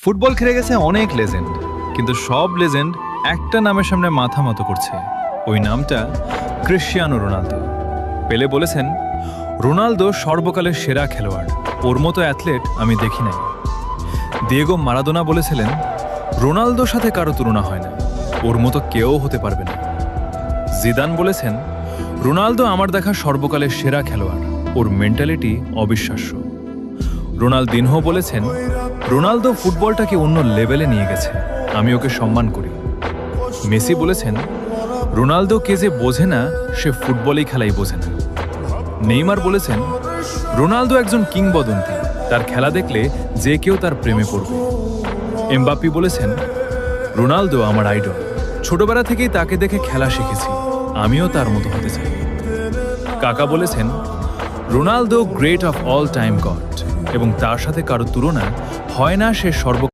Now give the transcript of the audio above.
Football খেলে গেছে অনেক লেজেন্ড, কিন্তু সব লেজেন্ড একটা নামের সামনে মাথা মতো করছে। ওই নামটা ক্রিশ্চিয়ানো রোনালদো। পেলে বলেছেন, রোনালদো সর্বকালের সেরা খেলোয়াড়, ওর মতো অ্যাথলেট আমি দেখি নাই। দিয়েগো মারাদোনা বলেছিলেন, রোনালদোর সাথে কারো তুলনা হয় না, ওর মতো কেউ হতে পারবে না। জিদান বলেছেন, রোনালদো আমার দেখা সর্বকালের সেরা খেলোয়াড়, ওর মেন্টালিটি অবিশ্বাস্য। রোনালদিনহো বলেছেন, রোনালদো ফুটবলটাকে অন্য লেভেলে নিয়ে গেছে, আমি ওকে সম্মান করি। মেসি বলেছেন, রোনালদো কে যে বোঝে না, সে ফুটবলই খেলাই বোঝে না। নেইমার বলেছেন, রোনালদো একজন কিংবদন্তি, তার খেলা দেখলে যে কেউ তার প্রেমে পড়বে। এমবাপ্পি বলেছেন, রোনালদো আমার আইডল, ছোটবেলা থেকেই তাকে দেখে খেলা শিখেছি, আমিও তার মতো হতে চাই। কাকা বলেছেন, Ronaldo great of all time god, এবং তার সাথে কারো তুলনা হয় না, সে